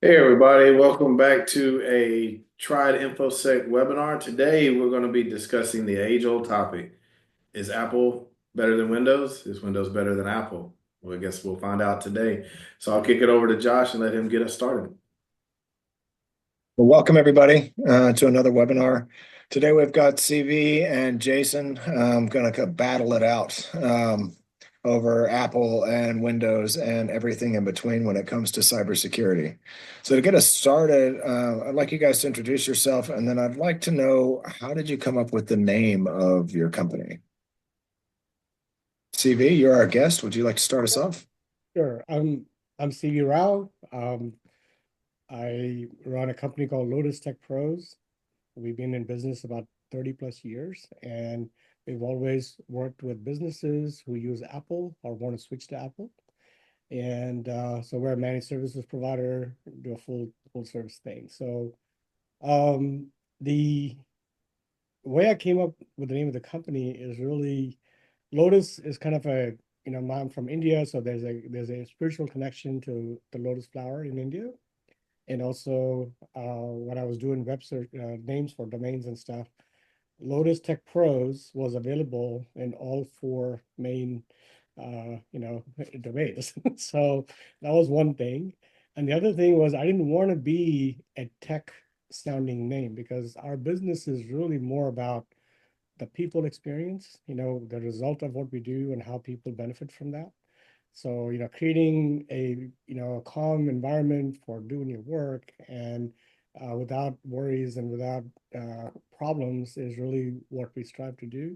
Hey everybody, welcome back to a Tried InfoSec webinar. Today we're going to be discussing the age-old topic. Is Apple better than Windows? Is Windows better than Apple? Well, I guess we'll find out today. So I'll kick it over to Josh and let him get us started. Well, welcome everybody to another webinar. Today we've got CV and Jason going to battle it out over Apple and Windows and everything in between when it comes to cybersecurity. So to get us started, I'd like you guys to introduce yourself, and then I'd like to know, how did you come up with the name of your company? CV, you're our guest. Would you like to start us off? Sure. I'm CV Rao. I run a company called Lotus Tech Pros. We've been in business about 30 plus years, and we've always worked with businesses who use Apple or want to switch to Apple. And so we're a managed services provider, do a full service thing. So the way I came up with the name of the company is really Lotus is kind of a, I'm from India, so there's a spiritual connection to the lotus flower in India. And also, when I was doing web search names for domains and stuff, Lotus Tech Pros was available in all four main, domains. So that was one thing. And the other thing was I didn't want to be a tech sounding name because our business is really more about the people experience, the result of what we do and how people benefit from that. So, creating a calm environment for doing your work and without worries and without problems is really what we strive to do.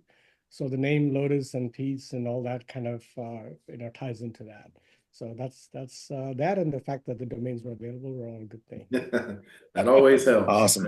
So the name Lotus and Peace and all that kind of, ties into that. So that's that, and the fact that the domains were available were all a good thing. That always helps. Awesome.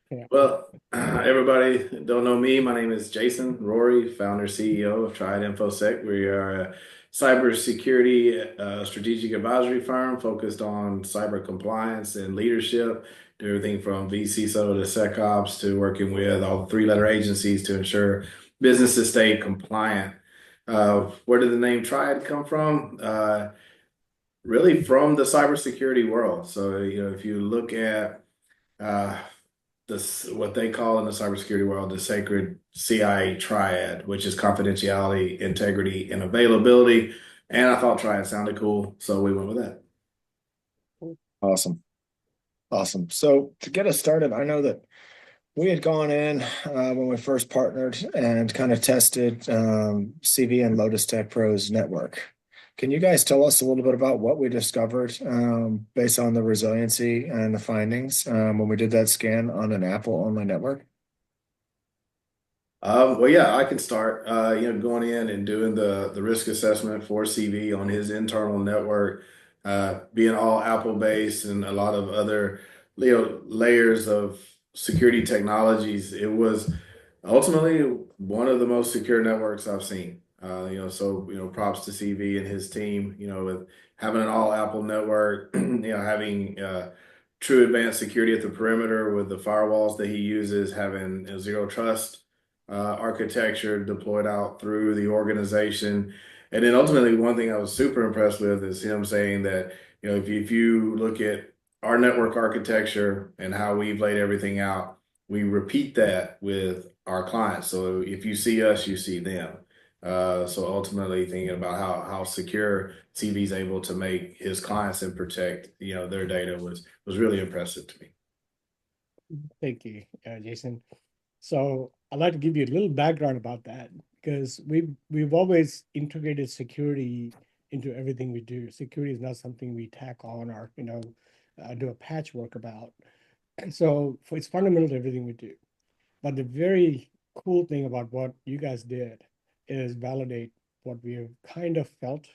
Yeah. Well, everybody don't know me. My name is Jason Rory, founder CEO of Tried InfoSec. We are a cybersecurity strategic advisory firm focused on cyber compliance and leadership, do everything from vCISO to SecOps to working with all the three-letter agencies to ensure businesses stay compliant. Where did the name Triad come from? Really from the cybersecurity world. So, if you look at uh, this what they call in the cybersecurity world the sacred CIA triad, which is confidentiality, integrity, and availability. And I thought triad sounded cool, so we went with that. Awesome. Awesome. So to get us started, I know that we had gone in when we first partnered and kind of tested CV and Lotus Tech Pros network. Can you guys tell us a little bit about what we discovered based on the resiliency and the findings when we did that scan on an Apple only network? Well, yeah, I can start. Going in and doing the risk assessment for CV on his internal network, being all Apple based and a lot of other layers of security technologies. It was ultimately one of the most secure networks I've seen. So props to CV and his team. With having an all Apple network, having true advanced security at the perimeter with the firewalls that he uses, having zero trust architecture deployed out through the organization. And then ultimately, one thing I was super impressed with is him saying that, if you look at our network architecture and how we've laid everything out, we repeat that with our clients. So if you see us, you see them. So ultimately, thinking about how secure CV is able to make his clients and protect their data was really impressive to me. Thank you, Jason. So I'd like to give you a little background about that because we've always integrated security into everything we do. Security is not something we tack on or do a patchwork about. And so it's fundamental to everything we do. But the very cool thing about what you guys did is validate what we have kind of felt,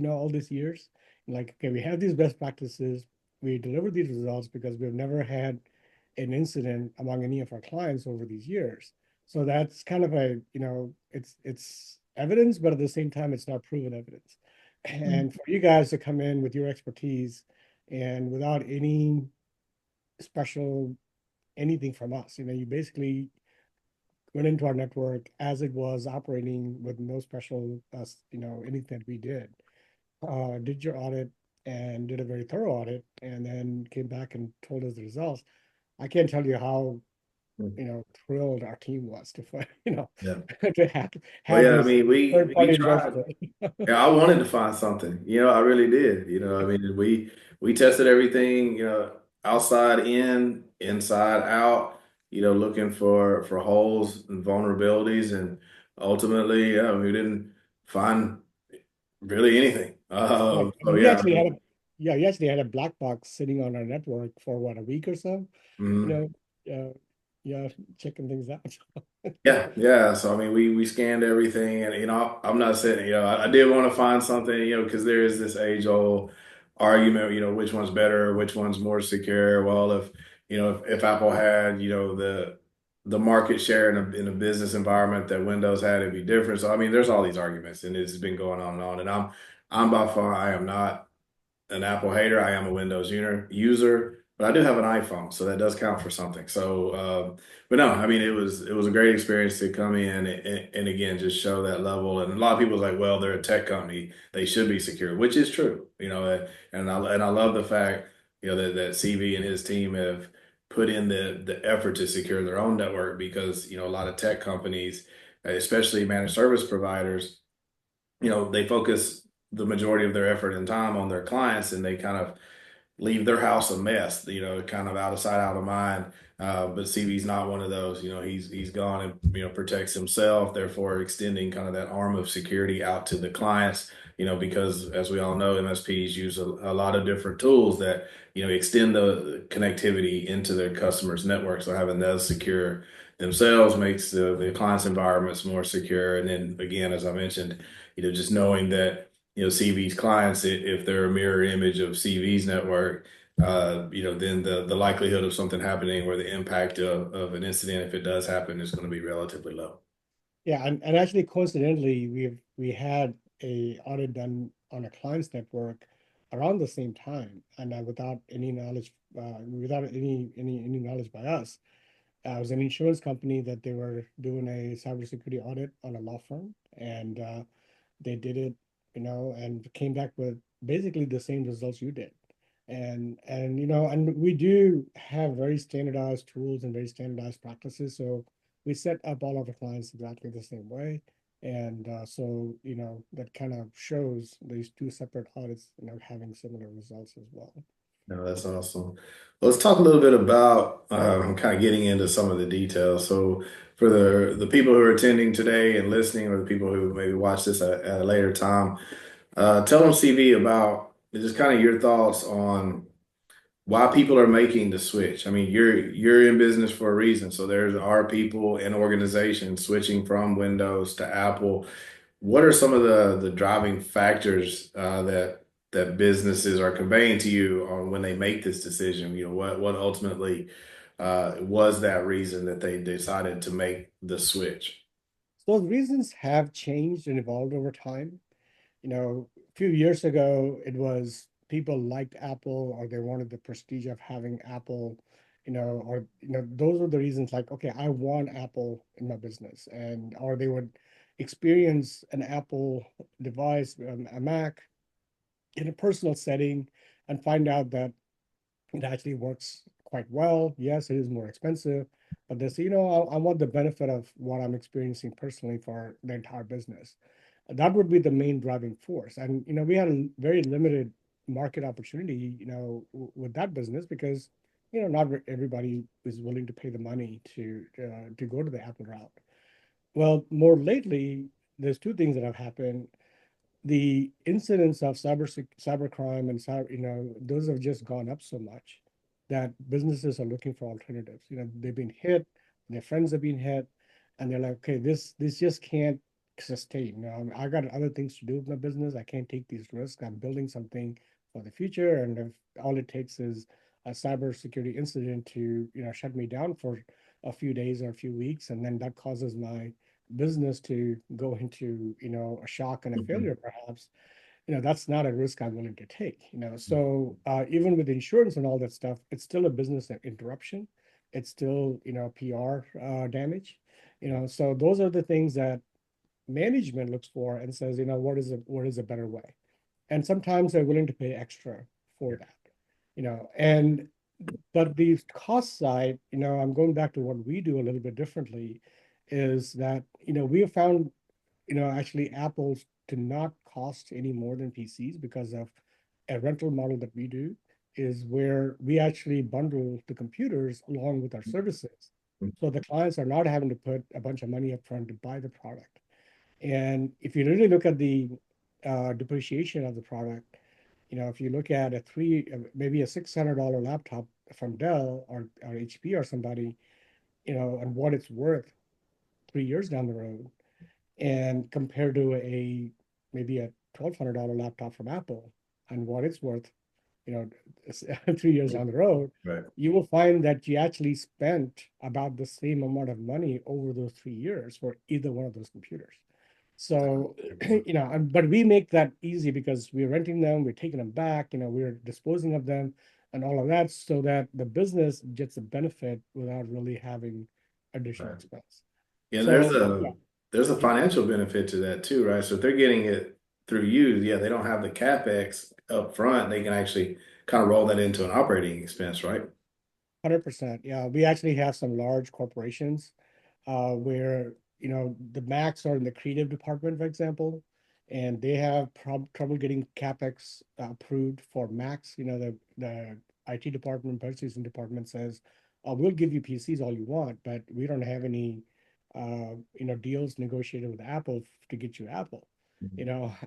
all these years. Like, okay, we have these best practices. We deliver these results because we've never had an incident among any of our clients over these years. So that's kind of it's evidence, but at the same time, it's not proven evidence. And for you guys to come in with your expertise and without any special anything from us, you basically went into our network as it was operating with no special, anything that we did your audit, and did a very thorough audit, and then came back and told us the results. I can't tell you how, thrilled our team was to find, Yeah. to have Well, have yeah, I this mean, we third-party tried. investor. Yeah, I wanted to find something. I really did. I mean, we tested everything, outside in, inside out, looking for holes and vulnerabilities, and ultimately, yeah, we didn't find really anything. Right. So We yeah, I actually mean, had a yeah, we actually had a black box sitting on our network for what, a week or so, you mhm. know, yeah, checking things out. Yeah, yeah. So I mean, we scanned everything, and I'm not saying, I did want to find something, because there is this age-old argument, which one's better, which one's more secure. Well, if Apple had, the market share in a business environment that Windows had, it'd be different. So I mean, there's all these arguments, and it's been going on and on. And I'm by far, I am not an Apple hater. I am a Windows user, but I do have an iPhone, so that does count for something. So, but no, I mean, it was a great experience to come in and again just show that level. And a lot of people are like, well, they're a tech company, they should be secure, which is true, and I love the fact that CV and his team have put in the effort to secure their own network because a lot of tech companies, especially managed service providers, they focus the majority of their effort and time on their clients, and they kind of leave their house a mess, kind of out of sight, out of mind. But CV's not one of those. He's gone and protects himself, therefore extending kind of that arm of security out to the clients. Because as we all know, MSPs use a lot of different tools that extend the connectivity into their customers' network. So having those secure themselves makes the client's environments more secure. And then again, as I mentioned, just knowing that CV's clients, if they're a mirror image of CV's network, then the likelihood of something happening or the impact of an incident, if it does happen, is going to be relatively low. Yeah, and actually coincidentally, we had a audit done on a client's network around the same time, and without any knowledge, without any knowledge by us. It was an insurance company that they were doing a cybersecurity audit on a law firm, and they did it, and came back with basically the same results you did. And we do have very standardized tools and very standardized practices. So we set up all of our clients exactly the same way. And so, that kind of shows these two separate audits, having similar results as well. No, that's awesome. Let's talk a little bit about kind of getting into some of the details. So, for the people who are attending today and listening, or the people who maybe watch this at a later time, tell them, CV, about just kind of your thoughts on why people are making the switch. I mean, you're in business for a reason. So there are people and organizations switching from Windows to Apple. What are some of the driving factors that businesses are conveying to you on when they make this decision? What ultimately was that reason that they decided to make the switch? So those reasons have changed and evolved over time. A few years ago, it was people liked Apple or they wanted the prestige of having Apple, those were the reasons, like, okay, I want Apple in my business. And or they would experience an Apple device, a Mac, in a personal setting and find out that it actually works quite well. Yes, it is more expensive, but they say, I want the benefit of what I'm experiencing personally for the entire business. That would be the main driving force. And, we had a very limited market opportunity, with that business because, not everybody is willing to pay the money to go to the Apple route. Well, more lately, there's two things that have happened. The incidence of cybercrime and those have just gone up so much that businesses are looking for alternatives. They've been hit, their friends have been hit, and they're like, okay, this just can't sustain. I got other things to do with my business. I can't take these risks. I'm building something for the future, and if all it takes is a cybersecurity incident to shut me down for a few days or a few weeks, and then that causes my business to go into a shock and a Mhm. failure perhaps, that's not a risk I'm willing to take. So even with insurance and all that stuff, it's still a business interruption. It's still PR damage. So those are the things that management looks for and says, what is a better way. and sometimes they're willing to pay extra for that, and but the cost side, I'm going back to what we do a little bit differently, is that, we have found, actually Apple's to not cost any more than PCs because of a rental model that we do, is where we actually bundle the computers along with our services. So the clients are not having to put a bunch of money up front to buy the product. And if you really look at the depreciation of the product, if you look at maybe a $600 laptop from Dell or HP or somebody, and what it's worth 3 years down the road, and compared to maybe a $1,200 laptop from Apple and what it's worth, you know, 3 years down the road, Right. you will find that you actually spent about the same amount of money over those 3 years for either one of those computers. So, but we make that easy because we're renting them, we're taking them back, we're disposing of them and all of that, so that the business gets a benefit without really having additional Right. expense. Yeah, So, yeah. there's a Mhm. financial benefit to that too, right? So if they're getting it through you, yeah, they don't have the CapEx up front. They can actually kind of roll that into an operating expense, right? 100%. Yeah, we actually have some large corporations where the Macs are in the creative department, for example, and they have trouble getting capex approved for Macs. The IT department, purchasing department says, "Oh, we'll give you PCs all you want, but we don't have any deals negotiated with Apple to get you Apple."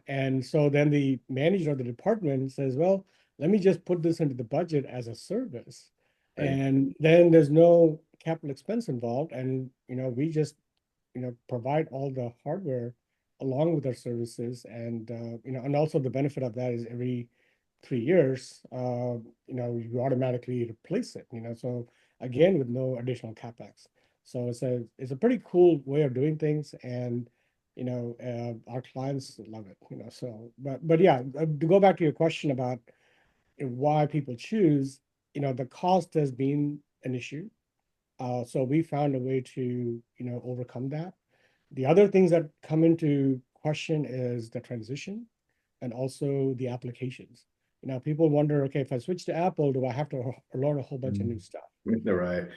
And so then the manager of the department says, "Well, let me just put this into the budget as a service." Right. And then there's no capital expense involved, and we just provide all the hardware along with our services, and and also the benefit of that is every 3 years, you automatically replace it. So again, with no additional capex. So it's a pretty cool way of doing things, and our clients love it. So but yeah, to go back to your question about why people choose, the cost has been an issue. So we found a way to, overcome that. The other things that come into question is the transition and also the applications. People wonder, okay, if I switch to Apple, do I have to learn a whole bunch of new stuff? They're right.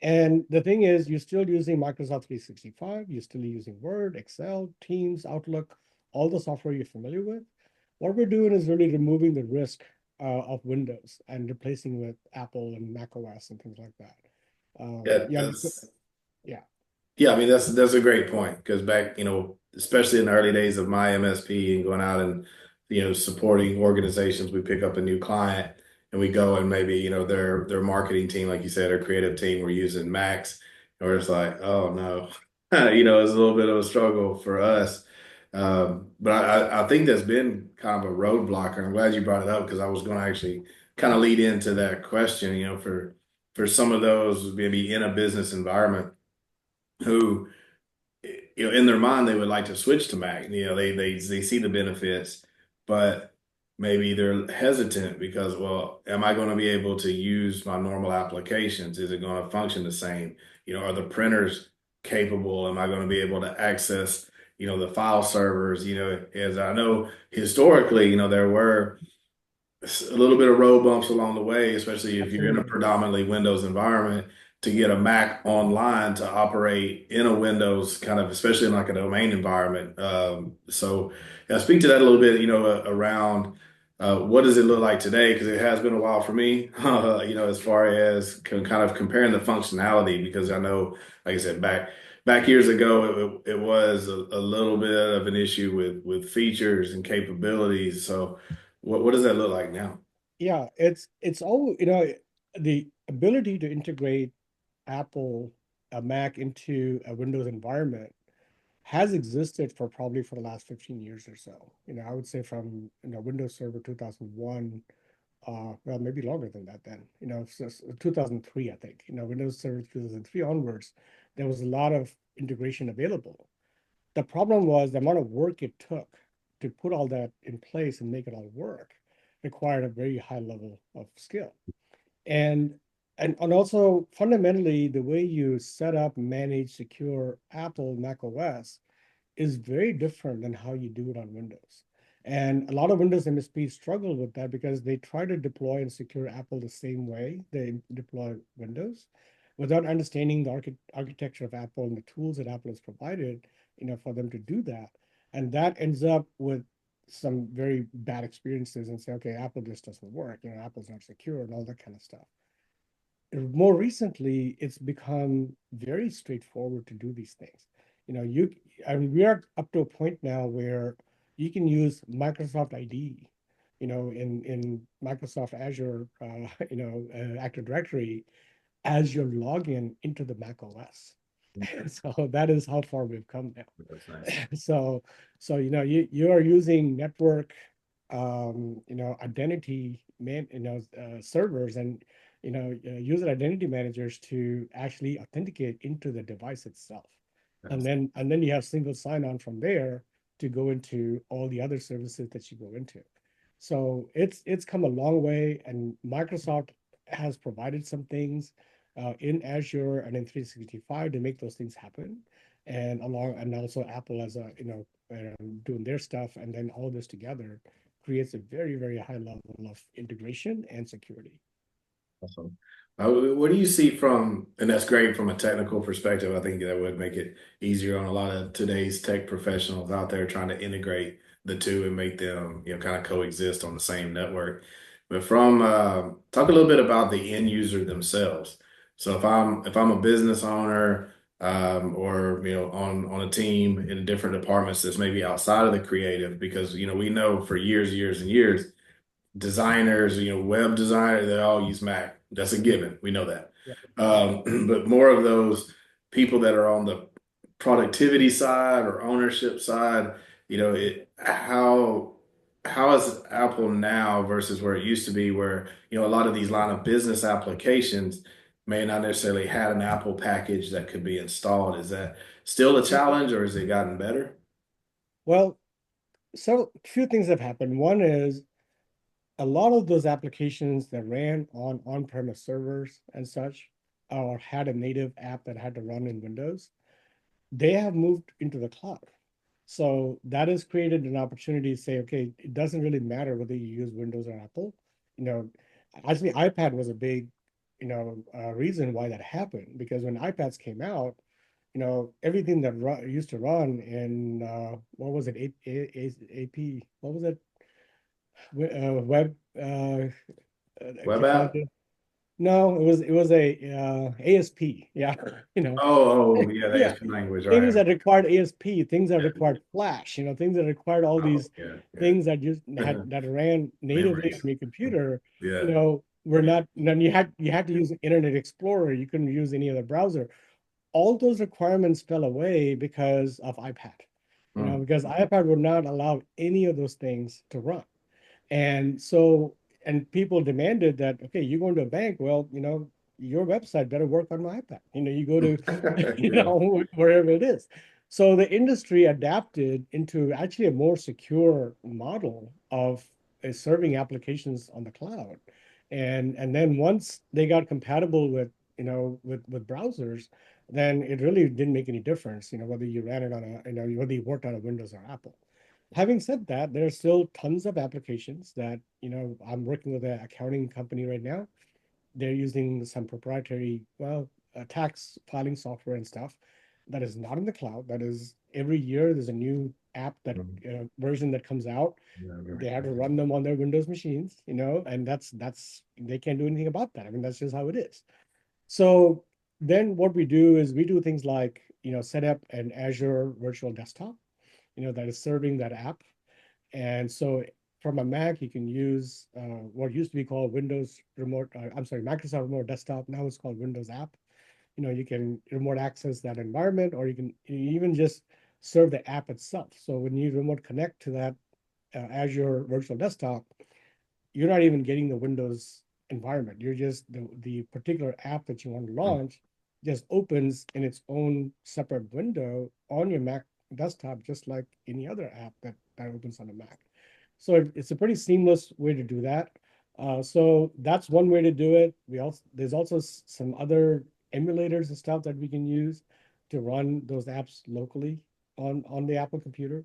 And the thing is, you're still using Microsoft 365, you're still using Word, Excel, Teams, Outlook, all the software you're familiar with. What we're doing is really removing the risk of Windows and replacing with Apple and Mac OS and things like that. Yeah, Yeah, yeah, yeah, I mean that's a great point because back, especially in the early days of my MSP and going out and supporting organizations, we pick up a new client and we go and maybe their marketing team, like you said, or creative team, we're using Max, or it's like, oh no, it's a little bit of a struggle for us. But I think that's been kind of a roadblocker. I'm glad you brought it up because I was going to actually kind of lead into that question. For some of those maybe in a business environment who in their mind they would like to switch to Mac. They see the benefits, but maybe they're hesitant because, well, am I going to be able to use my normal applications? Is it going to function the same? Are the printers capable? Am I going to be able to access the file servers? As I know historically, there were a little bit of road bumps along the way, especially if you're in a absolutely. predominantly Windows environment, to get a Mac online to operate in a Windows kind of, especially in like a domain environment. So yeah, speak to that a little bit, around what does it look like today? Because it has been a while for me, as far as kind of comparing the functionality, because I know, like I said, back years ago, it was a little bit of an issue with features and capabilities. So what does that look like now? Yeah, it's all, the ability to integrate Apple, a Mac into a Windows environment has existed for the last 15 years or so. I would say from Windows Server 2001, well, maybe longer than that then. 2003, I think. Windows Server 2003 onwards, there was a lot of integration available. The problem was the amount of work it took to put all that in place and make it all work required a very high level of skill. And and also fundamentally, the way you set up, manage, secure Apple Mac OS is very different than how you do it on Windows. And a lot of Windows MSPs struggle with that because they try to deploy and secure Apple the same way they deploy Windows without understanding the architecture of Apple and the tools that Apple has provided, for them to do that. And that ends up with some very bad experiences and say, okay, Apple just doesn't work, Apple's not secure and all that kind of stuff. More recently, it's become very straightforward to do these things. I mean, we are up to a point now where you can use Microsoft ID, in Microsoft Azure, Active Directory as your login into the Mac OS. So that is how far we've come now. That's nice. So, you are using network, identity servers and user identity managers to actually authenticate into the device itself, and That's then you have single sign-on from there to go into all the other services that you go into. So it's come a long way, and Microsoft has provided some things in Azure and in 365 to make those things happen, and also Apple as doing their stuff, and then all this together creates a very, very high level of integration and security. awesome. What do you see and that's great from a technical perspective. I think that would make it easier on a lot of today's tech professionals out there trying to integrate the two and make them, kind of coexist on the same network. But talk a little bit about the end user themselves. So if I'm a business owner, or on a team in different departments that's maybe outside of the creative, because we know for years and years designers, web designer, they all use Mac. That's a given. We know that. Yeah. But more of those people that are on the productivity side or ownership side, how is Apple now versus where it used to be, where a lot of these line of business applications may not necessarily had an Apple package that could be installed. Is that still a challenge, or has it gotten better? Well, so a few things have happened. One is a lot of those applications that ran on on-premise servers and such, or had a native app that had to run in Windows, they have moved into the cloud. So that has created an opportunity to say, okay, it doesn't really matter whether you use Windows or Apple. You know, Actually, iPad was a big, reason why that happened, because when iPads came out, everything that used to run in what was it, AP, what was it, web, I Web can't find app? it. No, it was a ASP. Yeah, Oh, yeah, the yeah, ASP language, things right? that required ASP, things that required Flash, things that required all Oh, these yeah, yeah. things that just had that ran natively on Memories. your computer, Yeah. were not. And then you had to use Internet Explorer. You couldn't use any other browser. All those requirements fell away because of iPad. Mm. Because iPad would not allow any of those things to run. And so, and people demanded that, okay, you go into a bank, well, your website better work on my iPad. You go to, Yeah. wherever it is. So the industry adapted into actually a more secure model of serving applications on the cloud. And then once they got compatible with, with browsers, then it really didn't make any difference, whether you ran it on whether you worked on a Windows or Apple. Having said that, there are still tons of applications that, I'm working with an accounting company right now. They're using some proprietary, tax filing software and stuff that is not in the cloud. That is, every year there's a new app Mm. version that comes out. Yeah, They have to run them on their Windows machines, and that's they can't do anything about that. I mean, that's just how it is. So then what we do is we do things like, set up an Azure virtual desktop, that is serving that app. And so from a Mac, you can use what used to be called Windows Remote, I'm sorry, Microsoft Remote Desktop. Now it's called Windows App. You can remote access that environment, or you can even just serve the app itself. So when you remote connect to that Azure Virtual Desktop, you're not even getting the Windows environment. You're just the particular app that you want to Mm. launch just opens in its own separate window on your Mac desktop, just like any other app that opens on a Mac. So it's a pretty seamless way to do that. So that's one way to do it. There's also some other emulators and stuff that we can use to run those apps locally on the Apple computer.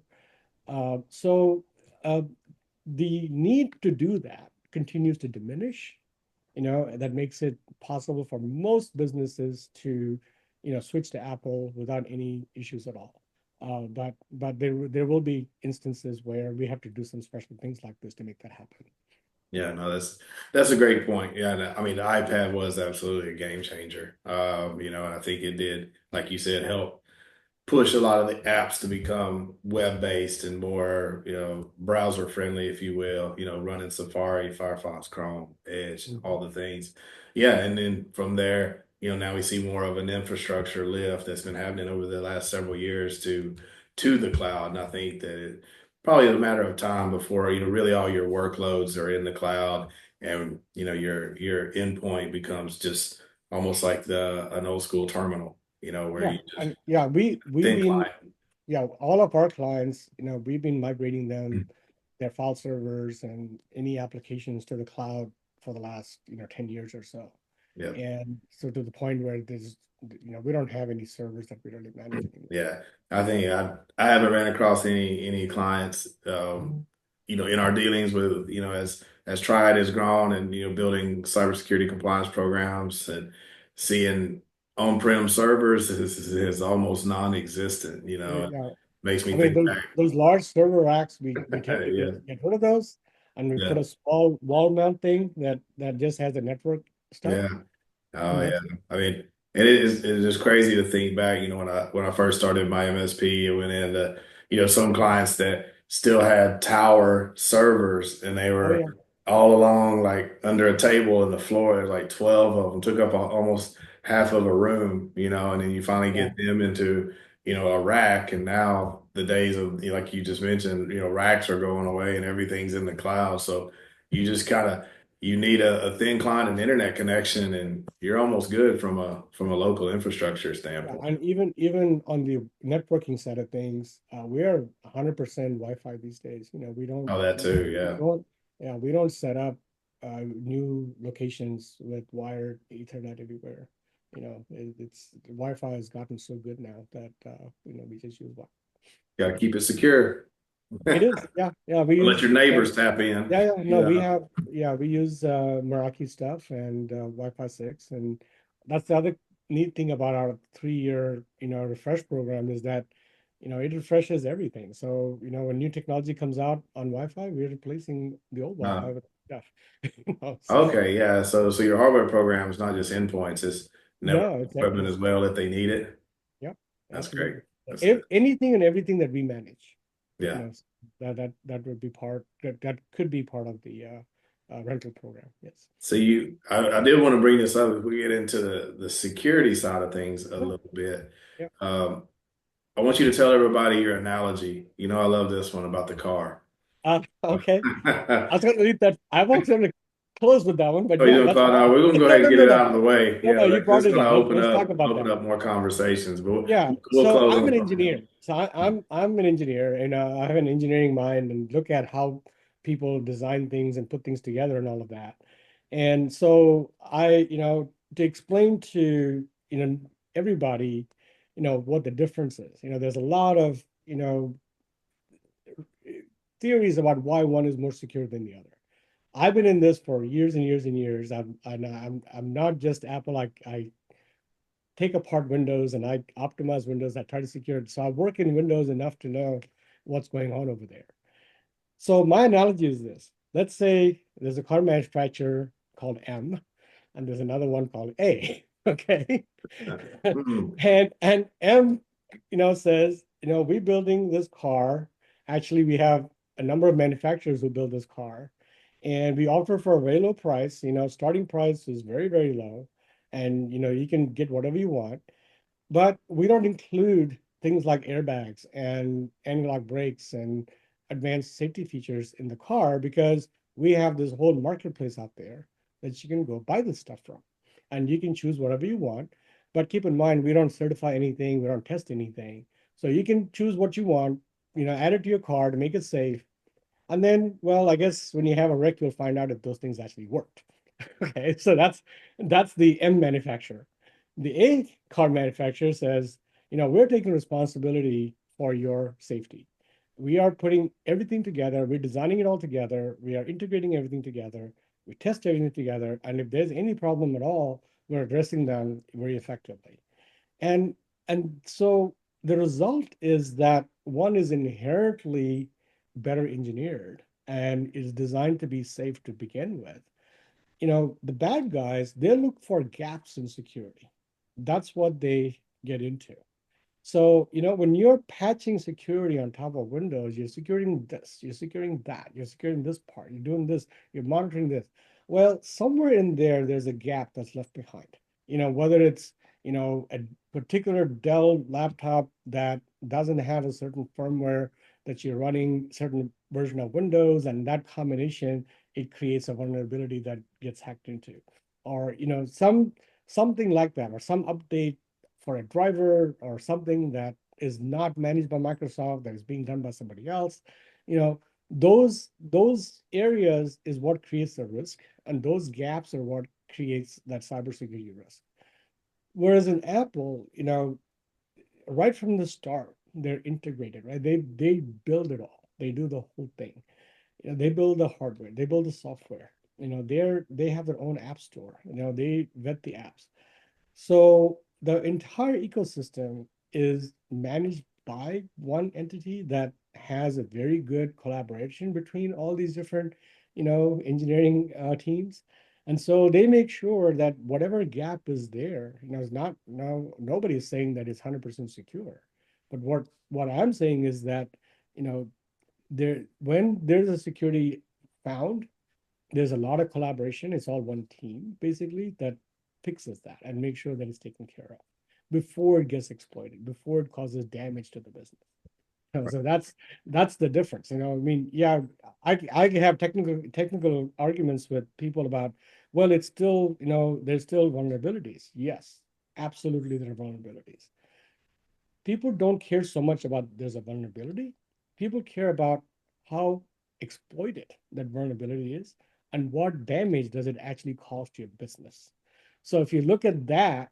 So uh, the need to do that continues to diminish. That makes it possible for most businesses to, switch to Apple without any issues at all. But there will be instances where we have to do some special things like this to make that happen. Yeah, no, that's a great point. Yeah, I mean, the iPad was absolutely a game changer. And I think it did, like you said, help push a lot of the apps to become web-based and more, browser friendly, if you will, running Safari, Firefox, Chrome, Edge, all Mhm. the things. Yeah, and then from there, now we see more of an infrastructure lift that's been happening over the last several years to the cloud. And I think that it probably a matter of time before, really all your workloads are in the cloud and, your endpoint becomes just almost like the an old school terminal, where Yeah, you just and yeah, we've thin been client. yeah, all of our clients, we've been migrating them, their file servers and any applications to the cloud for the last, 10 years or so. Yeah. And so to the point where we don't have any servers that we really manage anymore. Yeah. I think I haven't ran across any clients in our dealings with, as Triad has grown and, building cybersecurity compliance programs and seeing on-prem servers is almost non-existent, Yeah, makes me I mean think those large server racks, we tend to yeah. get rid of those, and we put Yeah. a small wall mount thing that just has the network stuff, Yeah. Oh and yeah. that's it. I mean, it is just crazy to think back, when I first started my MSP, it went into, some clients that still had tower servers and they Oh were yeah, all along like under a table in the floor. There's like 12 of them, took up almost half of a room, and then you finally yeah, get them into, a rack. And now the days of, like you just mentioned, racks are going away and everything's in the cloud. So you just kind of you need a thin client and internet connection, and you're almost good from a local infrastructure yeah. standpoint. And even on the networking side of things, we are 100% Wi-Fi these days. Oh, that too, yeah. We don't set up new locations with wired Ethernet everywhere. It's Wi-Fi has gotten so good now that we just use Wi-Fi. Got to keep it secure. It is, yeah, yeah. We Let use your neighbors tap in. Yeah, yeah. No, Yeah. we use Meraki stuff and Wi-Fi 6, and that's the other neat thing about our 3-year, refresh program is that, it refreshes everything. So, when new technology comes out on Wi-Fi, we're replacing the old Uh, Wi-Fi with stuff. So okay, yeah. So your hardware program is not just endpoints, it's network no, equipment as well if they need it. yeah, That's great. absolutely. That's good. Anything and everything that we manage, you Yeah. know, that would be that could be part of the rental program. Yes. So I did want to bring this up if we get into the security side of things a Yeah. little bit. Yeah. Um, I want you to tell everybody your analogy. I love this one about the car. Okay. I was going to leave that. I was going to close with that one, but Oh, you yeah, doing, that's Claude? No, we're gonna go no, ahead no, and get no, it no, out of the way. no, Yeah, no. You brought that's it gonna up. Let's talk about open that. up more conversations. But Yeah. we'll So close I'm an on. engineer. So I'm an engineer, and I have an engineering mind, and look at how people design things and put things together and all of that. And so to explain to everybody, what the difference is. There's a lot of theories about why one is more secure than the other. I've been in this for years and years and years. I'm not just Apple. I take apart Windows and I optimize Windows. I try to secure it. So I work in Windows enough to know what's going on over there. So my analogy is this. Let's say there's a car manufacturer called M, and there's another one called A. Okay. Mm. And M, says, we're building this car. Actually, we have a number of manufacturers who build this car, and we offer for a very low price. Starting price is very, very low, and you can get whatever you want. But we don't include things like airbags and anti-lock brakes and advanced safety features in the car because we have this whole marketplace out there that you can go buy this stuff from. And you can choose whatever you want. But keep in mind, we don't certify anything, we don't test anything. So you can choose what you want, add it to your car to make it safe. And then, well, I guess when you have a wreck, you'll find out if those things actually worked. Okay, so that's the M manufacturer. The A car manufacturer says, we're taking responsibility for your safety. We are putting everything together. We're designing it all together. We are integrating everything together. We test everything together. And if there's any problem at all, we're addressing them very effectively. And and so the result is that one is inherently better engineered and is designed to be safe to begin with. The bad guys, they look for gaps in security. That's what they get into. So, when you're patching security on top of Windows, you're securing this, you're securing that, you're securing this part, you're doing this, you're monitoring this. Well, somewhere in there, there's a gap that's left behind. Whether it's, a particular Dell laptop that doesn't have a certain firmware that you're running certain version of Windows, and that combination, it creates a vulnerability that gets hacked into. Or, something like that, or some update for a driver or something that is not managed by Microsoft, that is being done by somebody else. You know, those areas is what creates the risk, and those gaps are what creates that cybersecurity risk. Whereas in Apple, right from the start, they're integrated, right? They build it all. They do the whole thing. They build the hardware, they build the software. They have their own app store. They vet the apps. So the entire ecosystem is managed by one entity that has a very good collaboration between all these different, engineering teams. And so they make sure that whatever gap is there, is not now nobody is saying that it's 100% secure. But what I'm saying is that, you know, when there's a security found, there's a lot of collaboration. It's all one team basically that fixes that and makes sure that it's taken care of before it gets exploited, before it causes damage to the business. So that's the difference. I mean, yeah, I can have technical arguments with people about, well, it's still, there's still vulnerabilities. Yes, absolutely, there are vulnerabilities. People don't care so much about there's a vulnerability. People care about how exploited that vulnerability is and what damage does it actually cause to your business. So if you look at that,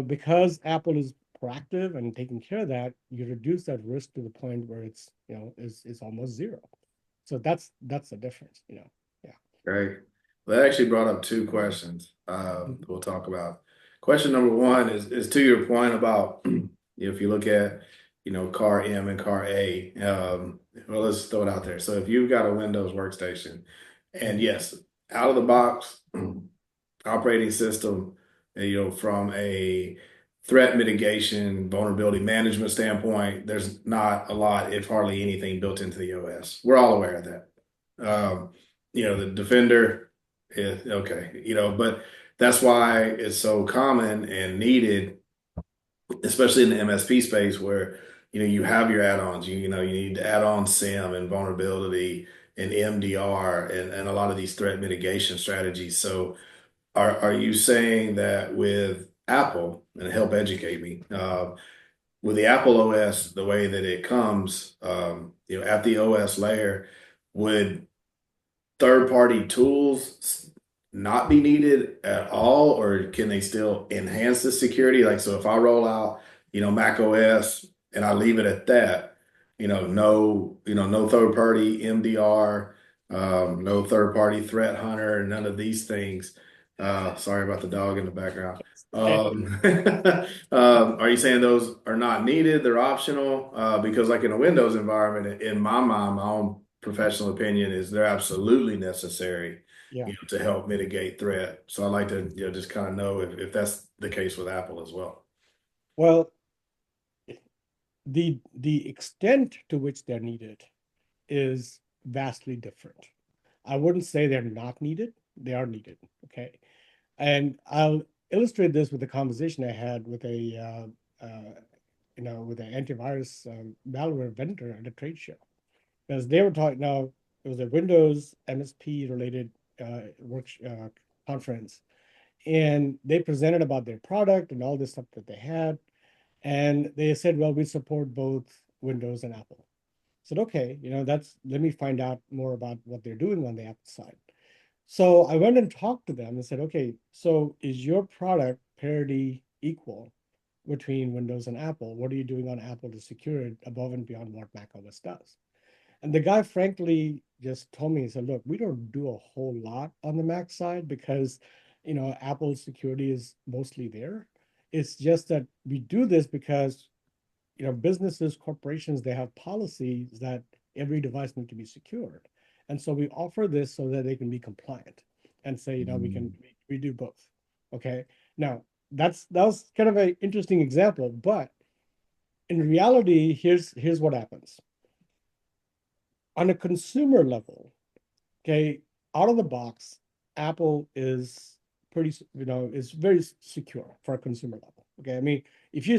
because Apple is proactive and taking care of that, you reduce that risk to the point where it's, is almost zero. So that's the difference. Yeah. Great. Well, that actually brought up two questions we'll talk about. Question number one is to your point about if you look at car M and car A. Well, let's throw it out there. So if you've got a Windows workstation, and Mhm. yes, out of the box operating system, from a threat mitigation, vulnerability management standpoint, there's not a lot, if hardly anything, built into the OS. We're all aware of that. The Defender is okay, but that's why it's so common and needed, especially in the MSP space where you have your add-ons. You need to add on SIM and vulnerability and MDR and a lot of these threat mitigation strategies. So are you saying that with Apple, and help educate me, with the Apple OS, the way that it comes, at the OS layer, would third-party tools not be needed at all, or can they still enhance the security? Like, so if I roll out, Mac OS and I leave it at that, no third-party MDR, no third-party threat hunter, none of these things. Sorry about the dog in the background. Um, are you saying those are not needed? They're optional? Because like in a Windows environment, in my mind, my own professional opinion is they're absolutely necessary, Yeah. to help mitigate threat. So I'd like to, just kind of know if that's the case with Apple as well. Well, the extent to which they're needed is vastly different. I wouldn't say they're not needed. They are needed. Okay. And I'll illustrate this with a conversation I had with with an antivirus malware vendor at a trade show. Because they were talking now, it was a Windows MSP related work conference. And they presented about their product and all this stuff that they had. And they said, well, we support both Windows and Apple. I said, okay, let me find out more about what they're doing on the Apple side. So I went and talked to them and said, okay, so is your product parity equal between Windows and Apple. What are you doing on Apple to secure it above and beyond what Mac OS does? And the guy frankly just told me, he said, look, we don't do a whole lot on the Mac side because, Apple's security is mostly there. It's just that we do this because, businesses, corporations, they have policies that every device need to be secured. And so we offer this so that they can be compliant and say, we do both. Okay. Now that was kind of an interesting example, but in reality, here's what happens. On a consumer level, okay, out of the box, Apple is is very secure for a consumer level. Okay, I mean, if you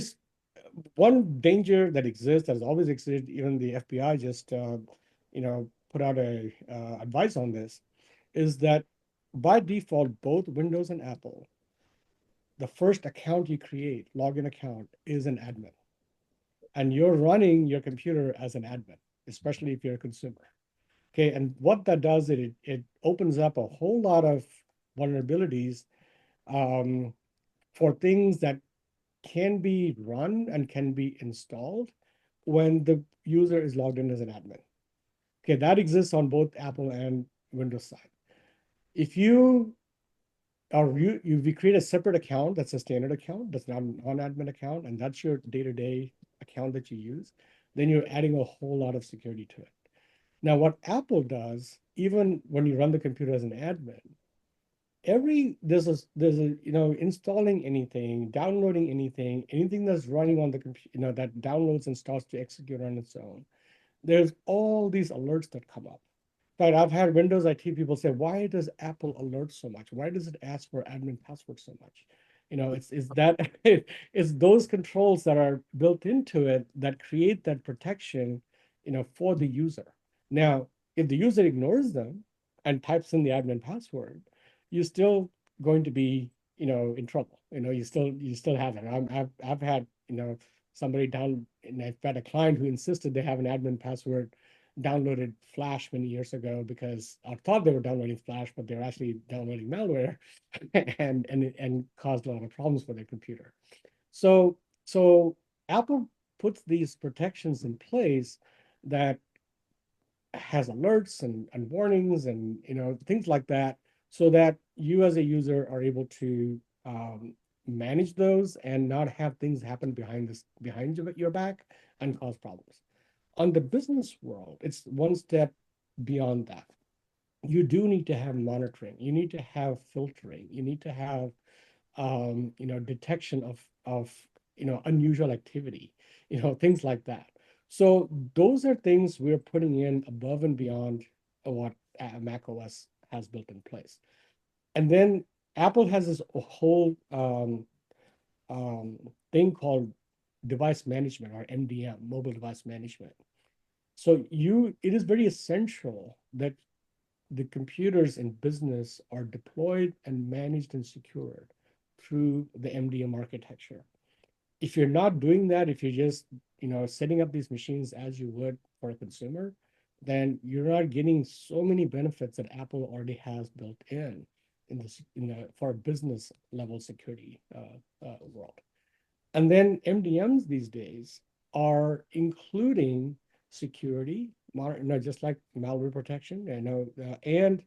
one danger that exists, that has always existed, even the FBI just put out a advice on this, is that by default, both Windows and Apple, the first account you create, login account, is an admin, and you're running your computer as an admin, especially if you're a consumer. Okay, and what that does, it opens up a whole lot of vulnerabilities um, for things that can be run and can be installed when the user is logged in as an admin. Okay, that exists on both Apple and Windows side. If you we create a separate account that's a standard account, that's not an admin account, and that's your day-to-day account that you use, then you're adding a whole lot of security to it. Now, what Apple does, even when you run the computer as an admin, there's a installing anything, downloading anything that's running on the computer, that downloads and starts to execute on its own. There's all these alerts that come up. In fact, I've had Windows IT people say, why does Apple alert so much? Why does it ask for admin password so much? It's that it's those controls that are built into it that create that protection, for the user. Now, if the user ignores them and types in the admin password, you're still going to be, in trouble. You still have it. I've had, somebody down, and I've had a client who insisted they have an admin password, downloaded Flash many years ago because I thought they were downloading Flash, but they're actually downloading malware, and caused a lot of problems for their computer. So Apple puts these protections in place that has alerts and warnings and things like that, so that you as a user are able to manage those and not have things happen behind your back and cause problems. On the business world, it's one step beyond that. You do need to have monitoring. You need to have filtering. You need to have detection of unusual activity, things like that. So those are things we're putting in above and beyond what Mac OS has built in place. And then Apple has this whole thing called device management, or MDM, mobile device management. So it is very essential that the computers in business are deployed and managed and secured through the MDM architecture. If you're not doing that, if you're just setting up these machines as you would for a consumer, then you're not getting so many benefits that Apple already has built in this for a business level security world. And then MDMs these days are including security, just like malware protection, and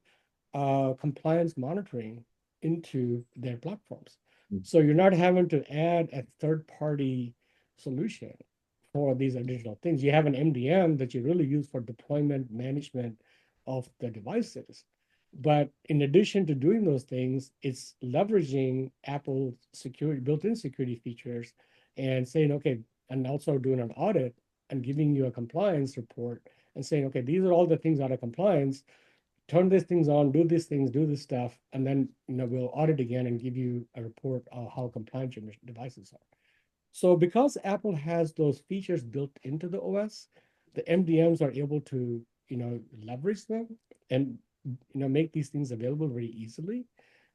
compliance monitoring into their platforms. So you're not having to add a third-party solution for these additional things. You have an MDM that you really use for deployment management of the devices. But in addition to doing those things, it's leveraging Apple's security, built-in security features, and saying, okay, and also doing an audit and giving you a compliance report and saying, okay, these are all the things out of compliance. Turn these things on, do these things, do this stuff, and then we'll audit again and give you a report of how compliant your devices are. So because Apple has those features built into the OS, the MDMs are able to, leverage them and, make these things available very easily.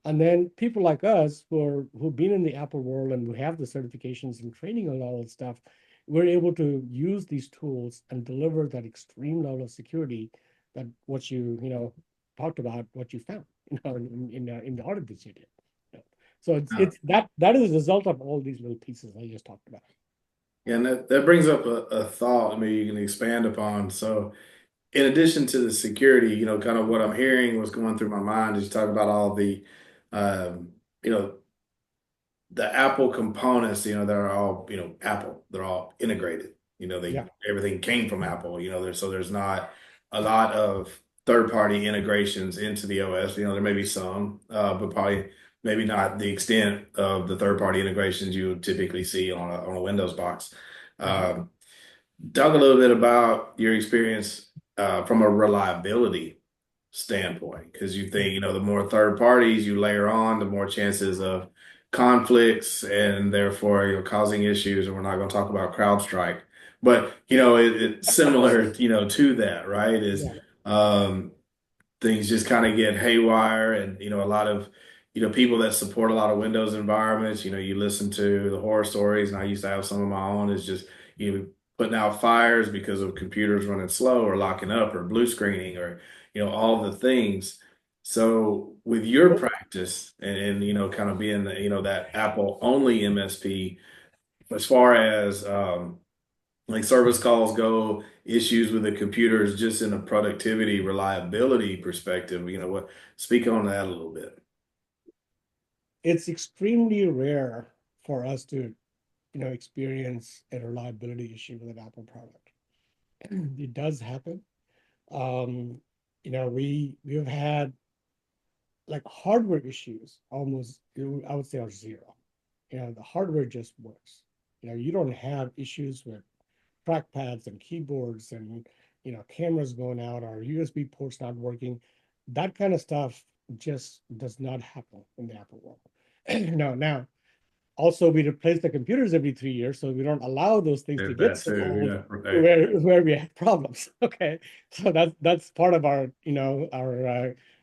And then people like us who've been in the Apple world and who have the certifications and training and all that stuff, we're able to use these tools and deliver that extreme level of security that what you talked about, what you found, in the audit that you did. So it's that is a result of all these little pieces I just talked about. And that brings up a thought, I mean, you can expand upon. So, in addition to the security, kind of what I'm hearing was going through my mind is you talk about all the, um, you know, the Apple components, they're all, Apple, they're all integrated. Yeah. Everything came from Apple, so there's not a lot of third-party integrations into the OS. There may be some, but probably maybe not the extent of the third-party integrations you would typically see on a Windows box. Mhm. Um, Talk a little bit about your experience from a reliability standpoint, because you think, the more third parties you layer on, the more chances of conflicts and therefore, causing issues. And we're not going to talk about CrowdStrike, but, it's similar, to that, right? Is Yeah. um, things just kind of get haywire, and a lot of people that support a lot of Windows environments, you listen to the horror stories, and I used to have some of my own, is just putting out fires because of computers running slow or locking up or blue screening or all the things. So with your Well, practice and kind of being that Apple only MSP, as far as like service calls go, issues with the computers, just in a productivity, reliability perspective, speak on that a little bit. it's extremely rare for us to, experience a reliability issue with an Apple product. It does happen. Um, we've had like hardware issues almost, I would say, are zero. The hardware just works. You don't have issues with trackpads and keyboards and cameras going out or USB ports not working. That kind of stuff just does not happen in the Apple world. No, now also we replace the computers every 3 years, so we don't allow those things to There's get that so too. old Yeah, right. where we have problems. Okay, so that's part of our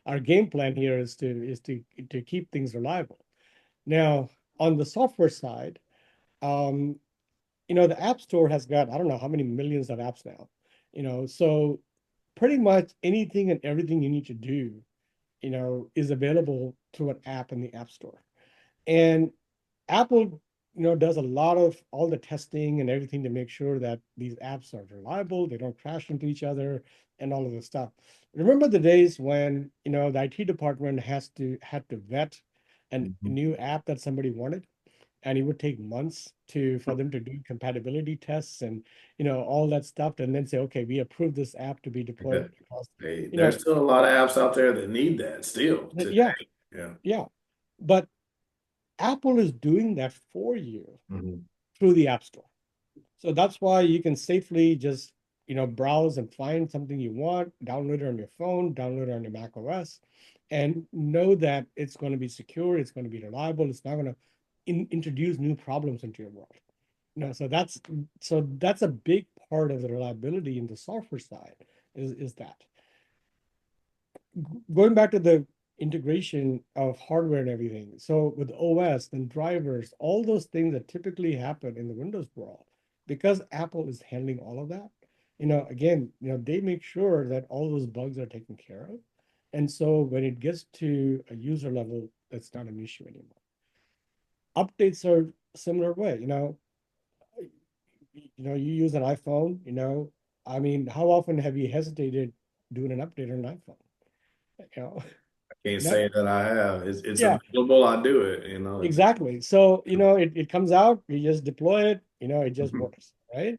our game plan here is to keep things reliable. Now on the software side, um, the App Store has got, I don't know how many millions of apps now. So pretty much anything and everything you need to do, is available through an app in the App Store. And Apple, does a lot of all the testing and everything to make sure that these apps are reliable, they don't crash into each other, and all of this stuff. Remember the days when, the IT department had to vet a Mhm. new app that somebody wanted, and it would take months for them to do compatibility tests and all that stuff, and then say, okay, we approve this app to be deployed across, Hey, you there's know, still a lot of apps out there that need that still today. yeah, Yeah. yeah. But Apple is doing that for you Mhm. through the App Store. So that's why you can safely just, browse and find something you want, download it on your phone, download it on your Mac OS, and know that it's going to be secure, it's going to be reliable, it's not going to introduce new problems into your world. So that's a big part of the reliability in the software side is that. Going back to the integration of hardware and everything. So with OS and drivers, all those things that typically happen in the Windows world, because Apple is handling all of that, again, they make sure that all those bugs are taken care of. And so when it gets to a user level, that's not an issue anymore. Updates are similar way, you use an iPhone, I mean, how often have you hesitated doing an update on an iPhone? You know, Can't never. say that I have. It's Yeah, available. I do it. It's exactly. So, it comes out, you just deploy it, it just works, right?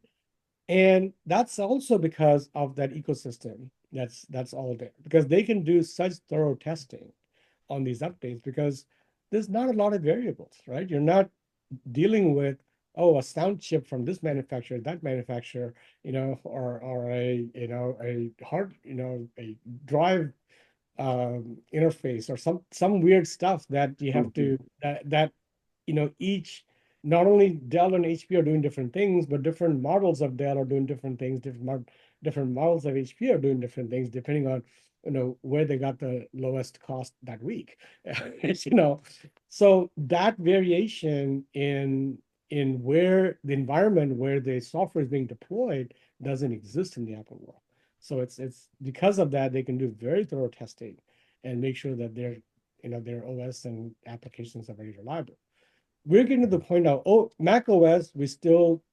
And that's also because of that ecosystem that's all there, because they can do such thorough testing on these updates because there's not a lot of variables, right? You're not dealing with, oh, a sound chip from this manufacturer, that manufacturer, or a hard, a drive interface or some weird stuff that you have to that each, not only Dell and HP are doing different things, but different models of Dell are doing different things, different models of HP are doing different things depending on where they got the lowest cost that week. you know so that variation in where the environment where the software is being deployed doesn't exist in the Apple world. So it's because of that they can do very thorough testing and make sure that they're their OS and applications are very reliable. We're getting to the point now, oh, Mac OS, we still,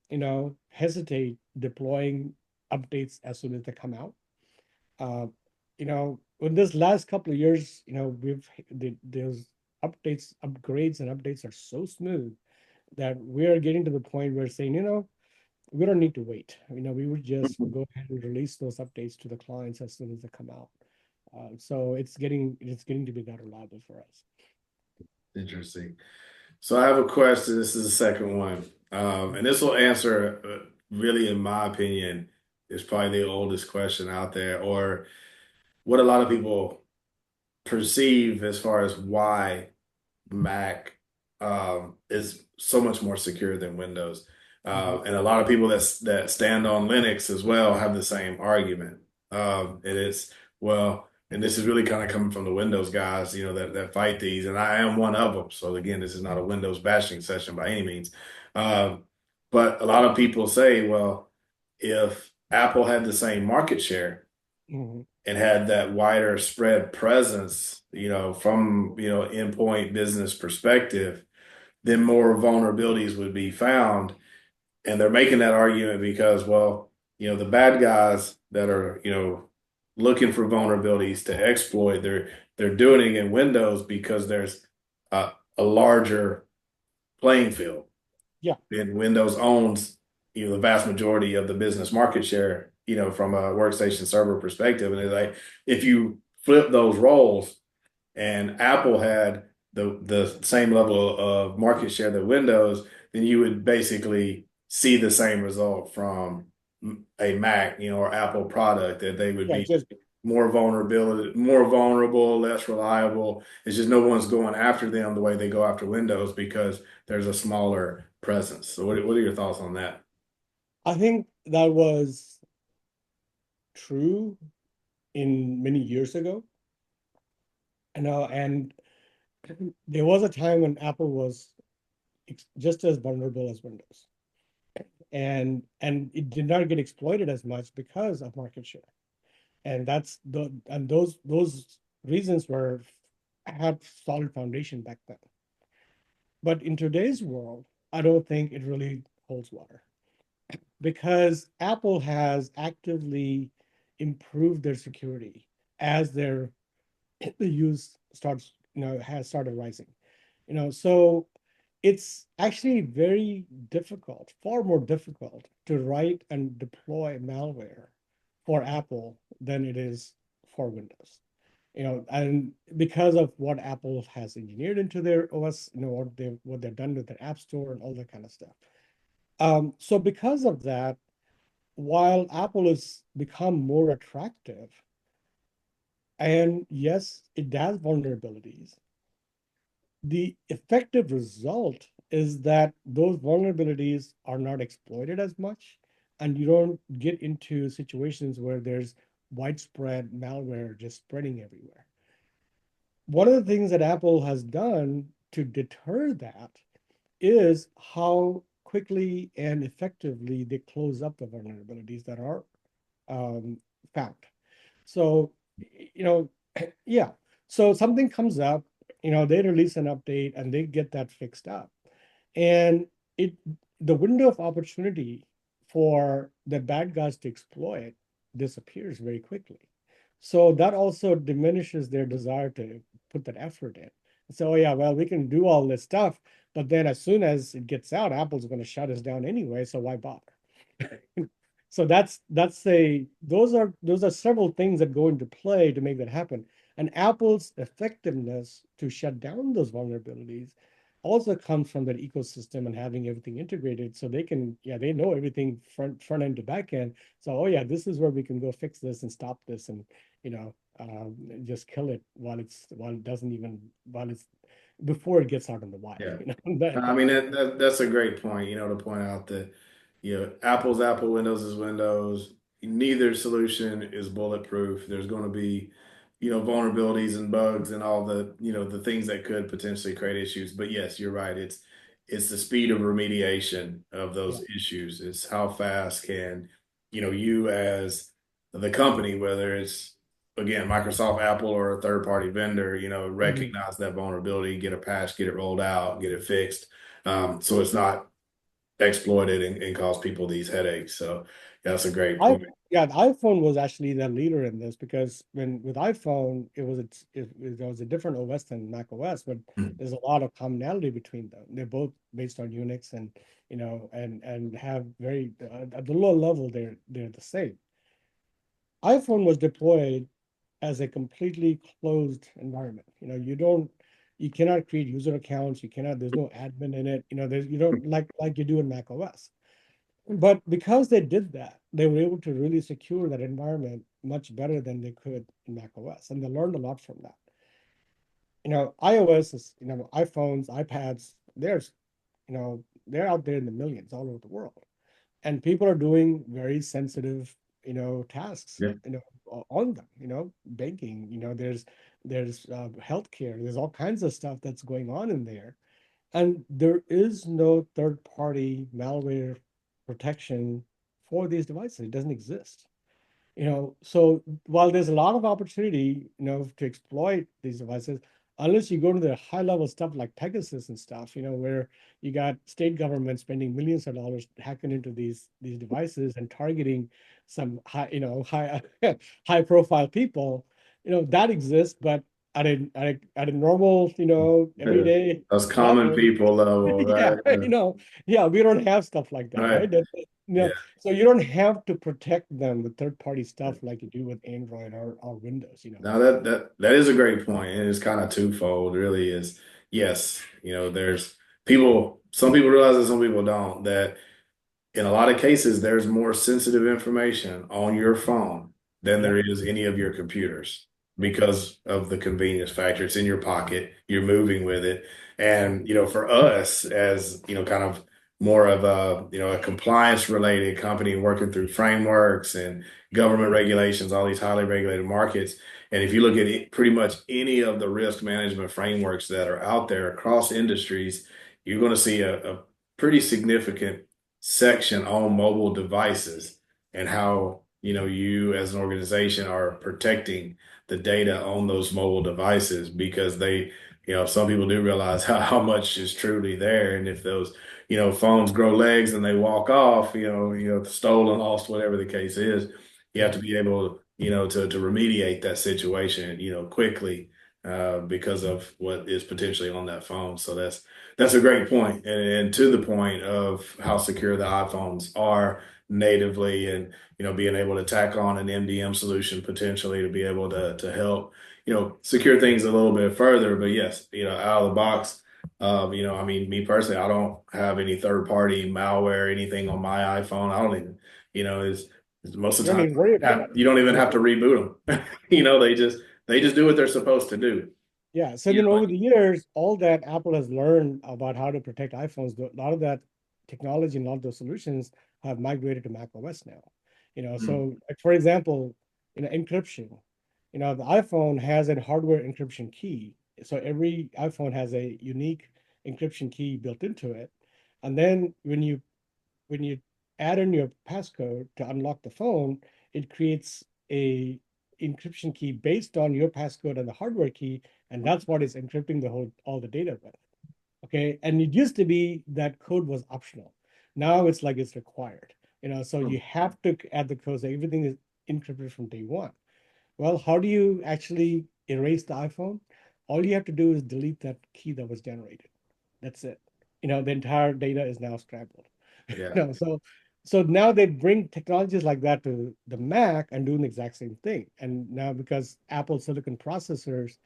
hesitate deploying updates as soon as they come out. Uh, in this last couple of years, those upgrades and updates are so smooth that we're getting to the point where saying, we don't need to wait. We would just go ahead and release those updates to the clients as soon as they come out. So it's getting to be that reliable for us. Interesting. So I have a question. This is the second one. And this will answer, really, in my opinion, is probably the oldest question out there, or what a lot of people perceive as far as why Mac is so much more secure than Windows. Mhm. And a lot of people that stand on Linux as well have the same argument. And it's, well, and this is really kind of coming from the Windows guys, that fight these, and I am one of them. So again, this is not a Windows bashing session by any means. Um, but a lot of people say, well, if Apple had the same market share Mhm. and had that wider spread presence, from, endpoint business perspective, then more vulnerabilities would be found. And they're making that argument because, well, the bad guys that are, looking for vulnerabilities to exploit, they're doing it in Windows because there's a larger playing field. Yeah, And Windows owns, the vast majority of the business market share, from a workstation server perspective. And it's like, if you flip those roles and Apple had the same level of market share that Windows, then you would basically see the same result from a Mac, or Apple product, that they would yeah, be just more vulnerable, less reliable. It's just no one's going after them the way they go after Windows because there's a smaller presence. So what are your thoughts on that? I think that was true in many years ago. And there was a time when Apple was just as vulnerable as Windows, and it did not get exploited as much because of market share. And those reasons were had solid foundation back then. But in today's world, I don't think it really holds water because Apple has actively improved their security as the use starts, has started rising. So it's actually very difficult, far more difficult to write and deploy malware for Apple than it is for Windows. And because of what Apple has engineered into their OS, what they've done with their App Store and all that kind of stuff. So because of that, while Apple has become more attractive, and yes, it has vulnerabilities, the effective result is that those vulnerabilities are not exploited as much, and you don't get into situations where there's widespread malware just spreading everywhere. One of the things that Apple has done to deter that is how quickly and effectively they close up the vulnerabilities that are um, found. So, you know, yeah. So something comes up, they release an update and they get that fixed up. And it the window of opportunity for the bad guys to exploit disappears very quickly. So that also diminishes their desire to put that effort in. So yeah, well, we can do all this stuff, but then as soon as it gets out, Apple's going to shut us down anyway, so why bother? So those are several things that go into play to make that happen. And Apple's effectiveness to shut down those vulnerabilities also comes from that ecosystem and having everything integrated so they can, yeah, they know everything front end to back end. So, oh yeah, this is where we can go fix this and stop this and, just kill it while it doesn't even, while it's before it gets out in the wild, Yeah. that I kind mean, of. that's a great point, to point out that, Apple's Apple, Windows is Windows. Neither solution is bulletproof. There's going to be, vulnerabilities and bugs and all the, the things that could potentially create issues. But yes, you're right. It's the speed of remediation of Yeah. those issues. It's how fast can, you as the company, whether it's again, Microsoft, Apple, or a third party vendor, Mhm. recognize that vulnerability, get a patch, get it rolled out, get it fixed. So it's not exploited and cause people these headaches. So that's a great I point. Yeah, the iPhone was actually the leader in this because when with iPhone there was a different OS than Mac OS, but there's a lot of commonality between them. They're both based on Unix and and have very at the low level they're the same. iPhone was deployed as a completely closed environment. You cannot create user accounts. There's no admin in it. You don't like you do in Mac OS. But because they did that, they were able to really secure that environment much better than they could in Mac OS, and they learned a lot from that. iOS is, iPhones, iPads, they're out there in the millions all over the world, and people are doing very sensitive, tasks, Yeah. on them. Banking. There's healthcare. There's all kinds of stuff that's going on in there, and there is no third-party malware protection for these devices. It doesn't exist. So while there's a lot of opportunity, to exploit these devices, unless you go to the high level stuff like Pegasus and stuff, where you got state government spending millions of dollars hacking into these devices and targeting some high profile people, that exists, but at a normal, Yeah. everyday Those common level, people level, yeah, right? yeah, we don't have stuff like that, Right. right? Yeah. So you don't have to protect them with third-party stuff like you do with Android or Windows. Now that is a great point, and it's kind of twofold, really. Is yes, there's some people realize it, some people don't, that in a lot of cases, there's more sensitive information on your phone than Yeah. there is any of your computers because of the convenience factor. It's in your pocket, you're moving with it. And, for us as, kind of more of a compliance related company working through frameworks and government regulations, all these highly regulated markets. And if you look at pretty much any of the risk management frameworks that are out there across industries, you're going to see a pretty significant section on mobile devices and how, you as an organization are protecting the data on those mobile devices because some people do realize how much is truly there. And if those, phones grow legs and they walk off, stolen, lost, whatever the case is, you have Yeah. to be able, to remediate that situation, quickly, because of what is potentially on that phone. So that's a great point. And to the point of how secure the iPhones are natively and, being able to tack on an MDM solution potentially to be able to help, secure things a little bit further. But yes, out of the box, I mean, me personally, I don't have any third party malware, anything on my iPhone. I don't even, is most You of the don't time even worry about it. you don't even Yeah. have to reboot them. They just do what they're supposed to do. Yeah. So You then know, over the years, all that Apple has learned about how to protect iPhones, a lot of that technology and a lot of those solutions have migrated to Mac OS now. mm, So like for example, encryption. The iPhone has a hardware encryption key. So every iPhone has a unique encryption key built into it. And then when you add in your passcode to unlock the phone, it creates a encryption key based on your passcode and the hardware key, and that's what is encrypting the whole all the data with. Okay, and it used to be that code was optional. Now it's like it's required. So you have to add the code. So everything is encrypted from day one. Well, how do you actually erase the iPhone? All you have to do is delete that key that was generated. That's it. The entire data is now scrambled. yeah, So now they bring technologies like that to the Mac and doing the exact same thing. And now because Apple silicon processors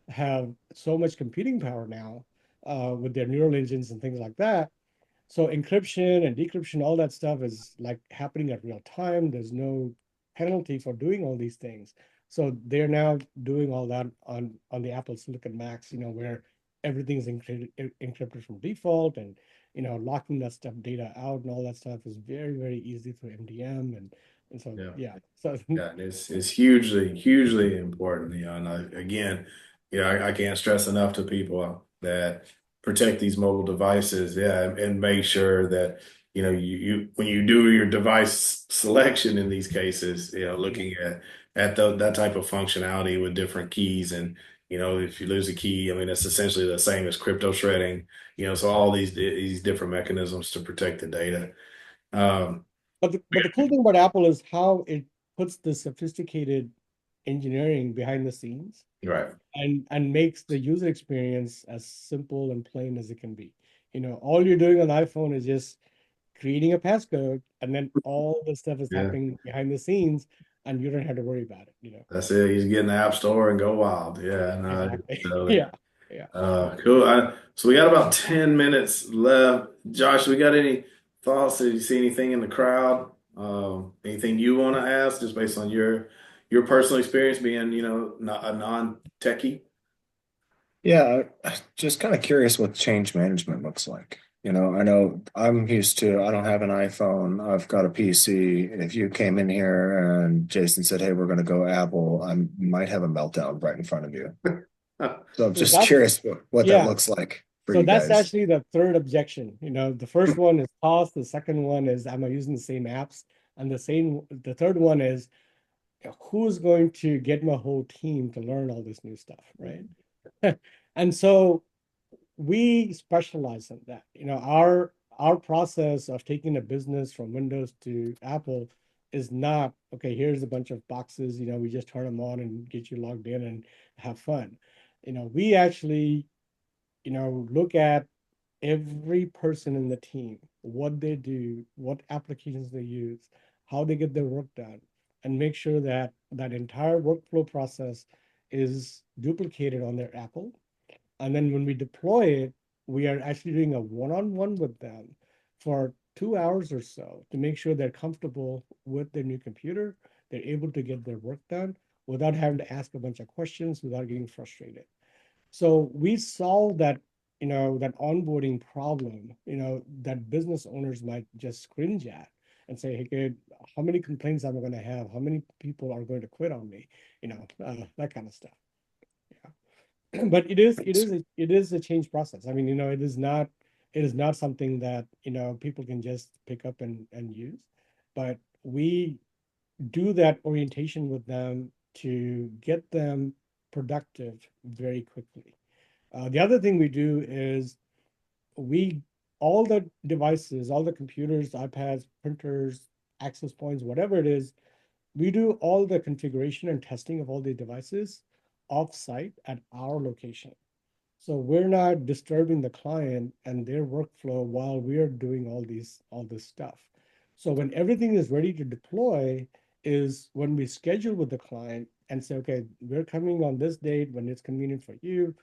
have so much computing power now, with their neural engines and things like that, so encryption and decryption, all that stuff is like happening at real time. There's no penalty for doing all these things. So they're now doing all that on the Apple Silicon Macs, where everything is encrypted from default, and locking that stuff data out and all that stuff is very, very easy through MDM, and so yeah. yeah. So Yeah, and it's hugely, hugely important, and again, I can't stress enough to people that protect these mobile devices, yeah, and make sure that you when you do your device selection in these cases, Yeah. looking at that type of functionality with different keys, and if you lose a key, I mean, it's essentially the same as crypto shredding. So all these different mechanisms to protect the data. Um, But the cool thing about Apple is how it puts the sophisticated engineering behind the scenes right. and makes the user experience as simple and plain as it can be. All you're doing on iPhone is just creating a passcode, and then all the stuff is Yeah. happening behind the scenes, and you don't have to worry about it. That's it. He's getting the app store and go wild. Yeah, no, Exactly. totally. Yeah. Yeah. Cool. So we got about 10 minutes left. Josh, we got any thoughts? Did you see anything in the crowd? Anything you want to ask just based on your personal experience being, not a non-techie? Yeah, just kind of curious what change management looks like. I know I'm used to, I don't have an iPhone, I've got a PC. If you came in here and Jason said, "Hey, we're going to go Apple," I might have a meltdown right in front of you. So I'm So just that's curious what that yeah. looks like for So you that's guys. actually the third objection. The first one is cost. The second one is am I using the same apps? And the third one is who's going to get my whole team to learn all this new stuff, right? And so we specialize in that. Our process of taking a business from Windows to Apple is not, okay, here's a bunch of boxes, we just turn them on and get you logged in and have fun. We actually, look at every person in the team, what they do, what applications they use, how they get their work done, and make sure that that entire workflow process is duplicated on their Apple. And then when we deploy it, we are actually doing a one-on-one with them for 2 hours or so to make sure they're comfortable with their new computer. They're able to get their work done without having to ask a bunch of questions, without getting frustrated. So we solve that onboarding problem, that business owners might just cringe at and say, hey, kid, how many complaints am I going to have? How many people are going to quit on me? That kind of stuff. Yeah. But it is a change process. I mean, it is not something that, people can just pick up and use, but we do that orientation with them to get them productive very quickly. The other thing we do is we all the devices, all the computers, iPads, printers, access points, whatever it is, we do all the configuration and testing of all the devices off-site at our location. So we're not disturbing the client and their workflow while we're doing all this stuff. So when everything is ready to deploy is when we schedule with the client and say, okay, we're coming on this date when it's convenient for you,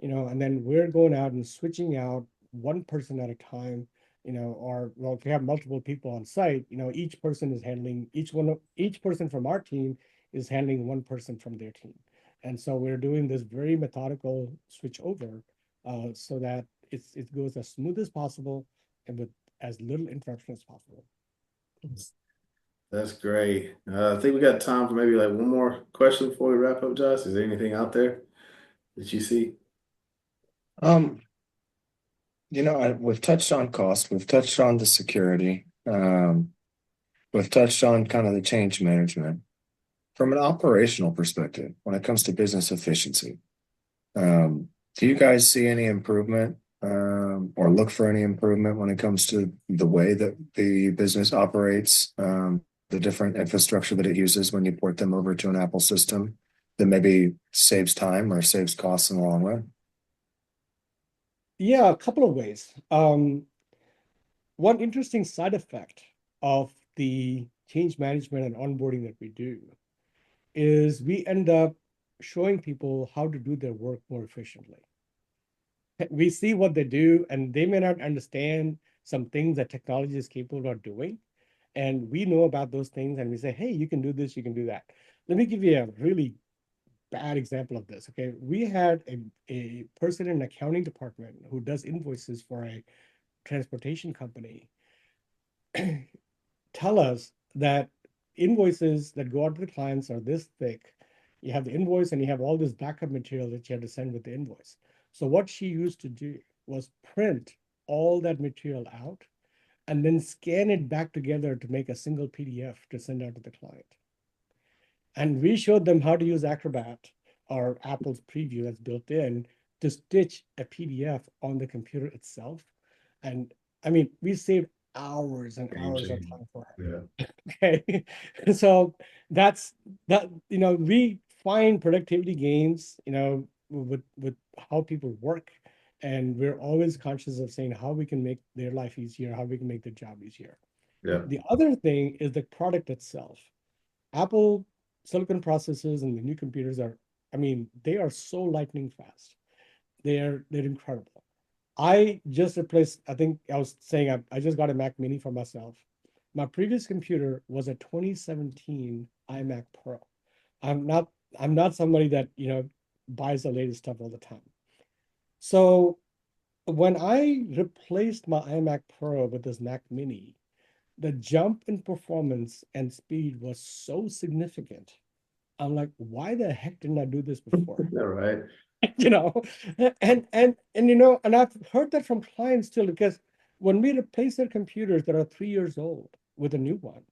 and then we're going out and switching out one person at a time, or well, if we have multiple people on site, each person from our team is handling one person from their team. And so we're doing this very methodical switch over so that it goes as smooth as possible and with as little interruption as possible. That's great. I think we got time for maybe like one more question before we wrap up, Josh. Is there anything out there that you see? Um, we've touched on cost, we've touched on the security, we've touched on kind of the change management. From an operational perspective, when it comes to business efficiency, do you guys see any improvement or look for any improvement when it comes to the way that the business operates, the different infrastructure that it uses when you port them over to an Apple system that maybe saves time or saves costs in the long run? Yeah, a couple of ways. One interesting side effect of the change management and onboarding that we do is we end up showing people how to do their work more efficiently. We see what they do, and they may not understand some things that technology is capable of doing. And we know about those things, and we say, hey, you can do this, you can do that. Let me give you a really bad example of this. Okay. We had a person in the accounting department who does invoices for a transportation company tell us that invoices that go out to the clients are this thick. You have the invoice and you have all this backup material that you have to send with the invoice. So what she used to do was print all that material out, and then scan it back together to make a single PDF to send out to the client. And we showed them how to use Acrobat or Apple's preview that's built in to stitch a PDF on the computer itself. And I mean, we saved hours and Game hours of changer. time for Yeah. her. Okay. So that's that, we find productivity gains, with how people work. And we're always conscious of saying how we can make their life easier, how we can make their job easier. Yeah. The other thing is the product itself. Apple silicon processors and the new computers are, I mean, they are so lightning fast. They're incredible. I just replaced, I think I was saying I just got a Mac Mini for myself. My previous computer was a 2017 iMac Pro. I'm not I'm not somebody that, buys the latest stuff all the time. So when I replaced my iMac Pro with this Mac Mini, the jump in performance and speed was so significant. I'm like, why the heck didn't I do this before? Yeah, right. you know, and I've heard that from clients too, because when we replace their computers that are 3 years old with a new one,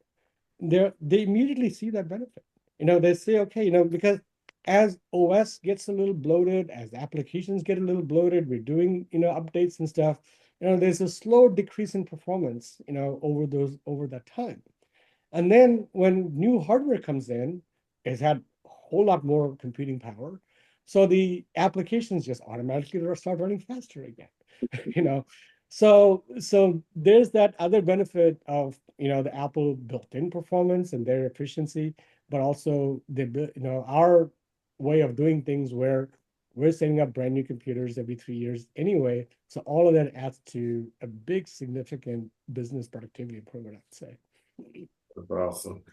they immediately see that benefit. They say, okay, because as OS gets a little bloated, as applications get a little bloated, we're doing, updates and stuff. There's a slow decrease in performance, over that time. And then when new hardware comes in, it's had a whole lot more computing power. So the applications just automatically start running faster again. you know. So there's that other benefit of the Apple built-in performance and their efficiency, but also our way of doing things where we're setting up brand new computers every 3 years anyway. So all of that adds to a big significant business productivity improvement, I'd say. That's awesome.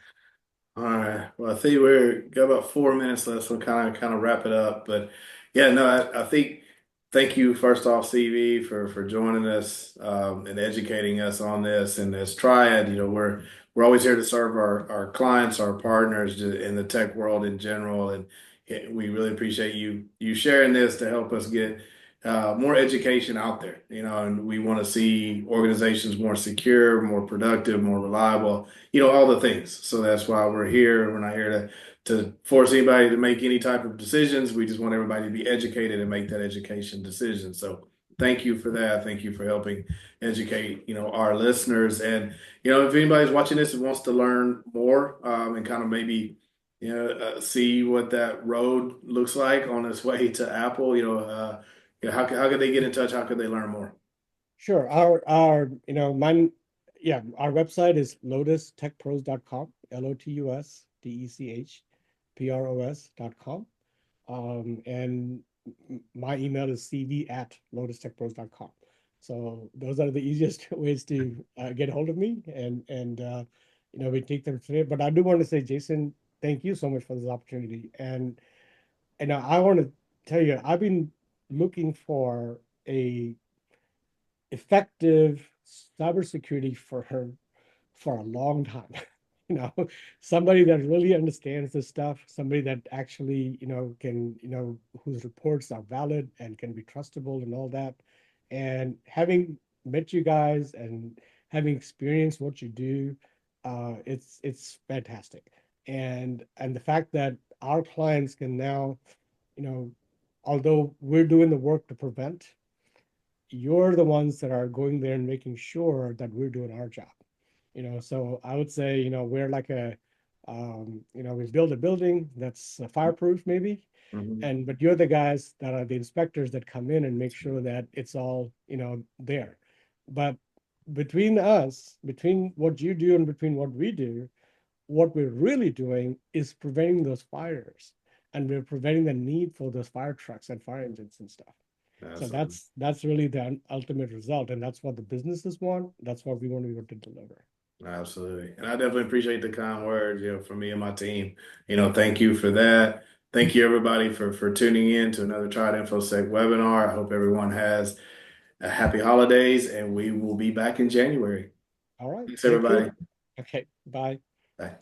All right. Well, I think we're got about 4 minutes left, so kind of wrap it up. But yeah, no, I think thank you first off, CV, for joining us and educating us on this. And as Triad, we're always here to serve our clients, our partners in the tech world in general, and we really appreciate you sharing this to help us get more education out there. And we want to see organizations more secure, more productive, more reliable, all the things. So that's why we're here. We're not here to force anybody to make any type of decisions. We just want everybody to be educated and make that education decision. So thank you for that. Thank you for helping educate, our listeners. And, if anybody's watching this and wants to learn more and kind of maybe, see what that road looks like on its way to Apple, how could they get in touch? How could they learn more? Sure. Our mine, yeah, our website is lotustechpros.com, LOTUSDECHPROS.com. And my email is cv@lotustechpros.com. So those are the easiest ways to get hold of me, and we take them today. But I do want to say, Jason, thank you so much for this opportunity. And I want to tell you, I've been looking for a effective cybersecurity for a long time. you know, Somebody that really understands this stuff, somebody that actually, can, whose reports are valid and can be trustable and all that. And having met you guys and having experienced what you do, it's fantastic. And the fact that our clients can now, you know, although we're doing the work to prevent, you're the ones that are going there and making sure that we're doing our job. So I would say, we're like we build a building that's fireproof maybe, Mhm. but you're the guys that are the inspectors that come in and make sure that it's all, there. But between what you do and between what we do, what we're really doing is preventing those fires, and we're preventing the need for those fire trucks and fire engines and stuff. So Absolutely. that's really the ultimate result, and that's what the businesses want. That's what we want to be able to deliver. Absolutely. And I definitely appreciate the kind words, from me and my team. Thank you for that. Thank you everybody for tuning in to another Tried InfoSec webinar. I hope everyone has a happy holidays and we will be back in January. All right. Thanks Thank you. everybody. Okay. Bye. Bye.